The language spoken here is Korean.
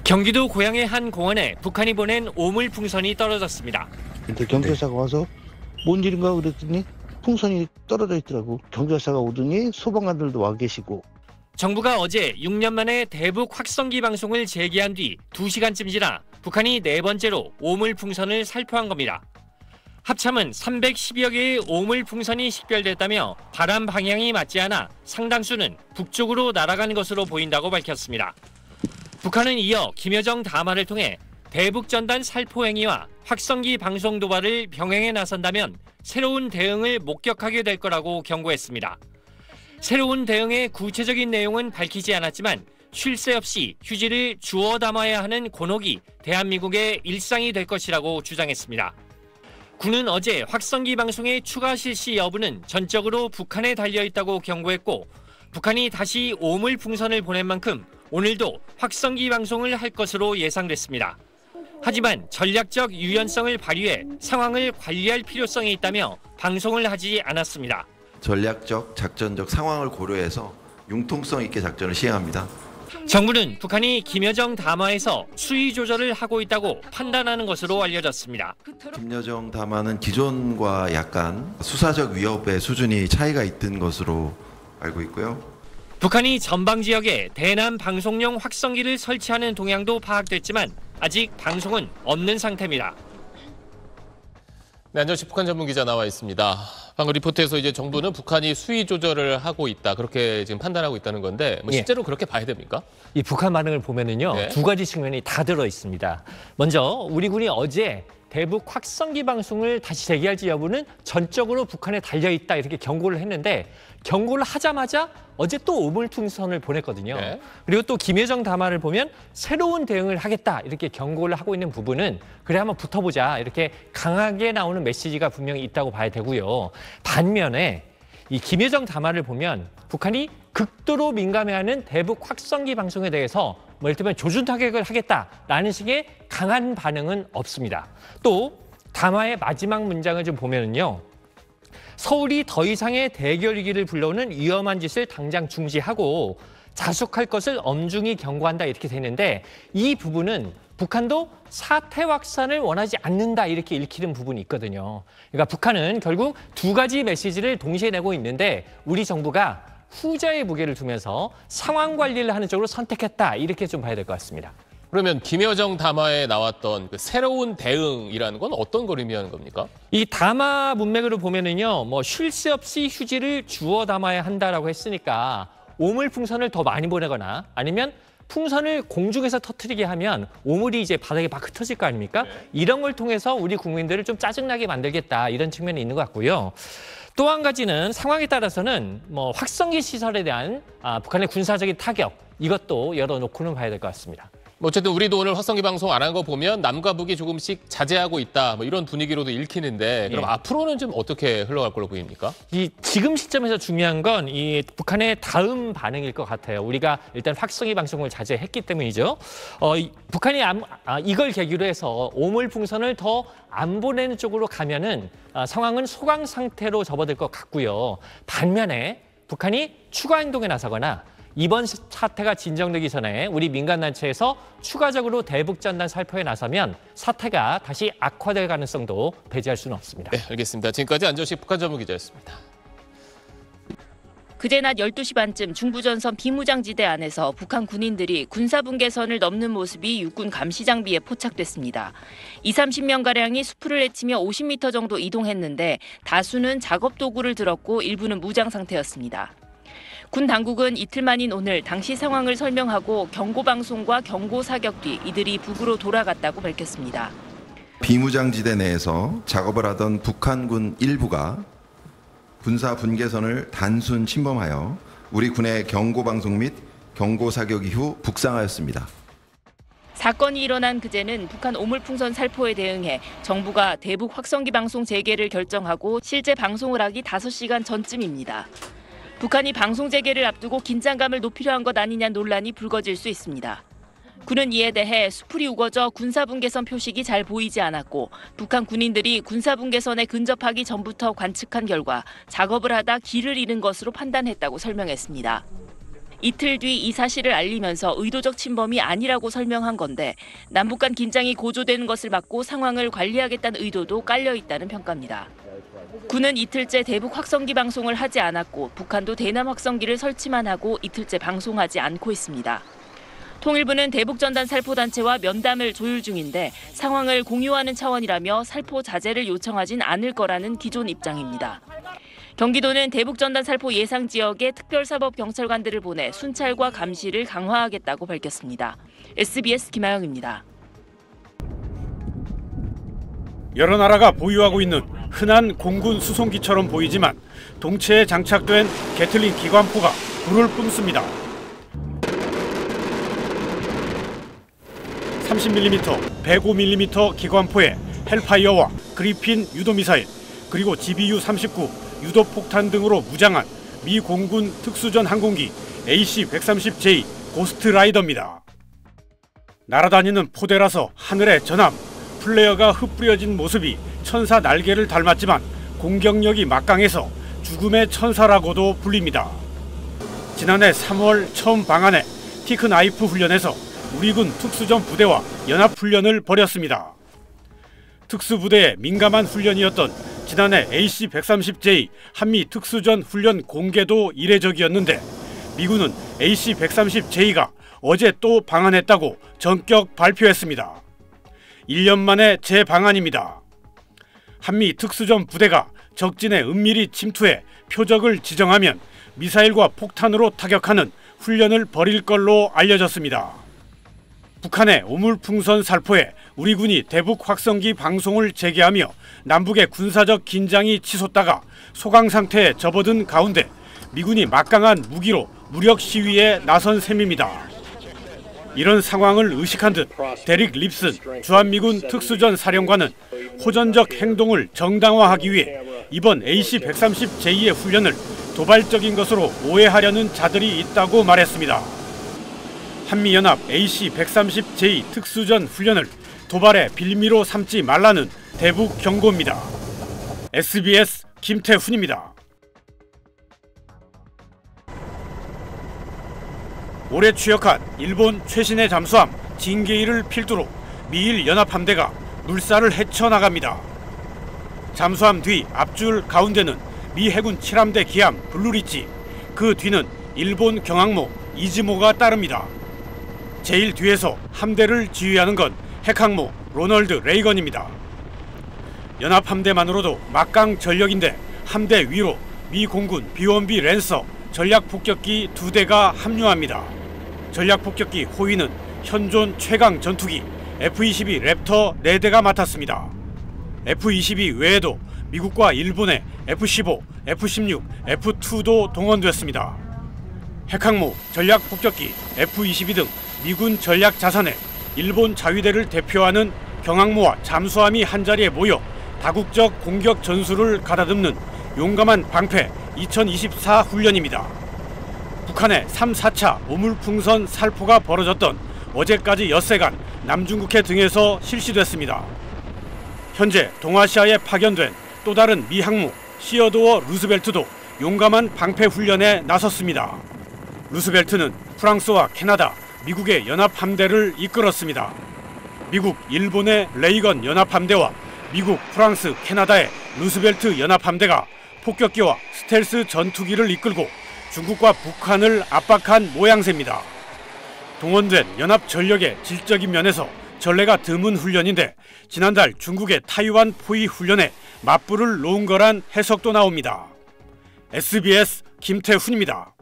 경기도 고양의 한 공원에 북한이 보낸 오물 풍선이 떨어졌습니다. 근데 경찰서가 와서 뭔 일인가 그랬더니 풍선이 떨어져 있더라고. 경찰서가 오더니 소방관들도 와 계시고. 정부가 어제 6년 만에 대북 확성기 방송을 재개한 뒤 2시간쯤 지나 북한이 네 번째로 오물 풍선을 살포한 겁니다. 합참은 310여 개의 오물 풍선이 식별됐다며 바람 방향이 맞지 않아 상당수는 북쪽으로 날아간 것으로 보인다고 밝혔습니다. 북한은 이어 김여정 담화를 통해 대북전단 살포 행위와 확성기 방송 도발을 병행해 나선다면 새로운 대응을 목격하게 될 거라고 경고했습니다. 새로운 대응의 구체적인 내용은 밝히지 않았지만 쉴 새 없이 휴지를 주워 담아야 하는 곤혹이 대한민국의 일상이 될 것이라고 주장했습니다. 군은 어제 확성기 방송의 추가 실시 여부는 전적으로 북한에 달려있다고 경고했고 북한이 다시 오물 풍선을 보낸 만큼 오늘도 확성기 방송을 할 것으로 예상됐습니다. 하지만 전략적 유연성을 발휘해 상황을 관리할 필요성이 있다며 방송을 하지 않았습니다. 전략적, 작전적 상황을 고려해서 융통성 있게 작전을 시행합니다. 정부는 북한이 김여정 담화에서 수위 조절을 하고 있다고 판단하는 것으로 알려졌습니다. 김여정 담화는 기존과 약간 수사적 위협의 수준이 차이가 있던 것으로 알고 있고요. 북한이 전방 지역에 대남 방송용 확성기를 설치하는 동향도 파악됐지만 아직 방송은 없는 상태입니다. 네, 안전시 북한 전문 기자 나와 있습니다. 방금 리포트에서 이제 정부는 북한이 수위 조절을 하고 있다, 그렇게 지금 판단하고 있다는 건데 실제로 그렇게 봐야 됩니까? 이 북한 반응을 보면은요, 네. 두 가지 측면이 다 들어 있습니다. 먼저 우리 군이 어제 대북 확성기 방송을 다시 재개할지 여부는 전적으로 북한에 달려 있다 이렇게 경고를 했는데 경고를 하자마자 어제 또 오물풍선을 보냈거든요. 네. 그리고 또 김여정 담화를 보면 새로운 대응을 하겠다 이렇게 경고를 하고 있는 부분은 그래 한번 붙어보자 이렇게 강하게 나오는 메시지가 분명히 있다고 봐야 되고요. 반면에 이 김여정 담화를 보면 북한이 극도로 민감해하는 대북 확성기 방송에 대해서 뭐 이를테면 조준 타격을 하겠다라는 식의 강한 반응은 없습니다. 또 담화의 마지막 문장을 좀 보면은요. 서울이 더 이상의 대결 위기를 불러오는 위험한 짓을 당장 중지하고 자숙할 것을 엄중히 경고한다 이렇게 되는데 이 부분은 북한도 사태 확산을 원하지 않는다 이렇게 읽히는 부분이 있거든요. 그러니까 북한은 결국 두 가지 메시지를 동시에 내고 있는데 우리 정부가 후자의 무게를 두면서 상황 관리를 하는 쪽으로 선택했다 이렇게 좀 봐야 될 것 같습니다. 그러면 김여정 담화에 나왔던 그 새로운 대응이라는 건 어떤 걸 의미하는 겁니까? 이 담화 문맥으로 보면은요, 뭐 쉴 새 없이 휴지를 주워 담아야 한다라고 했으니까 오물 풍선을 더 많이 보내거나 아니면 풍선을 공중에서 터뜨리게 하면 오물이 이제 바닥에 막 흩어질 거 아닙니까? 이런 걸 통해서 우리 국민들을 좀 짜증나게 만들겠다 이런 측면이 있는 것 같고요. 또 한 가지는 상황에 따라서는 뭐 확성기 시설에 대한 북한의 군사적인 타격 이것도 열어놓고는 봐야 될 것 같습니다. 어쨌든 우리도 오늘 확성기 방송 안 한 거 보면 남과 북이 조금씩 자제하고 있다, 뭐 이런 분위기로도 읽히는데 그럼 앞으로는 좀 어떻게 흘러갈 걸로 보입니까? 이 지금 시점에서 중요한 건 이 북한의 다음 반응일 것 같아요. 우리가 일단 확성기 방송을 자제했기 때문이죠. 북한이 이걸 계기로 해서 오물 풍선을 더 안 보내는 쪽으로 가면은 상황은 소강 상태로 접어들 것 같고요. 반면에 북한이 추가 행동에 나서거나 이번 사태가 진정되기 전에 우리 민간단체에서 추가적으로 대북전단 살포에 나서면 사태가 다시 악화될 가능성도 배제할 수는 없습니다. 네, 알겠습니다. 지금까지 안전시 북한 전문 기자였습니다. 그제 낮 12시 반쯤 중부전선 비무장지대 안에서 북한 군인들이 군사분계선을 넘는 모습이 육군 감시장비에 포착됐습니다. 20-30명가량이 수풀을 헤치며 50m 정도 이동했는데 다수는 작업도구를 들었고 일부는 무장 상태였습니다. 군 당국은 이틀 만인 오늘 당시 상황을 설명하고 경고방송과 경고사격 뒤 이들이 북으로 돌아갔다고 밝혔습니다. 비무장지대 내에서 작업을 하던 북한군 일부가 군사 분계선을 단순 침범하여 우리 군의 경고방송 및 경고사격 이후 북상하였습니다. 사건이 일어난 그제는 북한 오물풍선 살포에 대응해 정부가 대북 확성기 방송 재개를 결정하고 실제 방송을 하기 5시간 전쯤입니다. 북한이 방송 재개를 앞두고 긴장감을 높이려 한 것 아니냐 논란이 불거질 수 있습니다. 군은 이에 대해 수풀이 우거져 군사분계선 표식이 잘 보이지 않았고 북한 군인들이 군사분계선에 근접하기 전부터 관측한 결과 작업을 하다 길을 잃은 것으로 판단했다고 설명했습니다. 이틀 뒤 이 사실을 알리면서 의도적 침범이 아니라고 설명한 건데 남북 간 긴장이 고조되는 것을 막고 상황을 관리하겠다는 의도도 깔려 있다는 평가입니다. 군은 이틀째 대북 확성기 방송을 하지 않았고 북한도 대남 확성기를 설치만 하고 이틀째 방송하지 않고 있습니다. 통일부는 대북전단 살포단체와 면담을 조율 중인데 상황을 공유하는 차원이라며 살포 자제를 요청하진 않을 거라는 기존 입장입니다. 경기도는 대북전단 살포 예상 지역에 특별사법경찰관들을 보내 순찰과 감시를 강화하겠다고 밝혔습니다. SBS 김아영입니다. 여러 나라가 보유하고 있는 흔한 공군 수송기처럼 보이지만 동체에 장착된 게틀링 기관포가 불을 뿜습니다. 30mm, 105mm 기관포에 헬파이어와 그리핀 유도미사일, 그리고 GBU-39 유도폭탄 등으로 무장한 미 공군 특수전 항공기 AC-130J 고스트라이더입니다. 날아다니는 포대라서 하늘의 전함, 플레어가 흩뿌려진 모습이 천사 날개를 닮았지만 공격력이 막강해서 죽음의 천사라고도 불립니다. 지난해 3월 처음 방한해 티크나이프 훈련에서 우리군 특수전 부대와 연합훈련을 벌였습니다. 특수부대의 민감한 훈련이었던 지난해 AC-130J 한미 특수전 훈련 공개도 이례적이었는데 미군은 AC-130J가 어제 또 방한했다고 전격 발표했습니다. 1년 만에 재방한입니다. 한미 특수전 부대가 적진에 은밀히 침투해 표적을 지정하면 미사일과 폭탄으로 타격하는 훈련을 벌일 걸로 알려졌습니다. 북한의 오물풍선 살포에 우리 군이 대북 확성기 방송을 재개하며 남북의 군사적 긴장이 치솟다가 소강 상태에 접어든 가운데 미군이 막강한 무기로 무력 시위에 나선 셈입니다. 이런 상황을 의식한 듯 데릭 립슨 주한미군 특수전 사령관은 호전적 행동을 정당화하기 위해 이번 AC-130J의 훈련을 도발적인 것으로 오해하려는 자들이 있다고 말했습니다. 한미연합 AC-130J 특수전 훈련을 도발의 빌미로 삼지 말라는 대북 경고입니다. SBS 김태훈입니다. 올해 추격한 일본 최신의 잠수함 징게이를 필두로 미일 연합함대가 물살을 헤쳐나갑니다. 잠수함 뒤 앞줄 가운데는 미 해군 7함대 기함 블루리지, 그 뒤는 일본 경항모 이즈모가 따릅니다. 제일 뒤에서 함대를 지휘하는 건 핵항모 로널드 레이건입니다. 연합함대만으로도 막강 전력인데 함대 위로 미 공군 B-1B 랜서 전략폭격기 2대가 합류합니다. 전략폭격기 호위는 현존 최강 전투기 F-22 랩터 4대가 맡았습니다. F-22 외에도 미국과 일본의 F-15, F-16, F-2도 동원됐습니다. 핵항모 전략폭격기 F-22 등 미군 전략 자산에 일본 자위대를 대표하는 경항모와 잠수함이 한자리에 모여 다국적 공격 전술을 가다듬는 용감한 방패 2024 훈련입니다. 북한의 3, 4차 오물풍선 살포가 벌어졌던 어제까지 엿새간 남중국해 등에서 실시됐습니다. 현재 동아시아에 파견된 또 다른 미 항모 시어도어 루스벨트도 용감한 방패 훈련에 나섰습니다. 루스벨트는 프랑스와 캐나다, 미국의 연합함대를 이끌었습니다. 미국, 일본의 레이건 연합함대와 미국, 프랑스, 캐나다의 루스벨트 연합함대가 폭격기와 스텔스 전투기를 이끌고 중국과 북한을 압박한 모양새입니다. 동원된 연합 전력의 질적인 면에서 전례가 드문 훈련인데 지난달 중국의 타이완 포위 훈련에 맞불을 놓은 거란 해석도 나옵니다. SBS 김태훈입니다.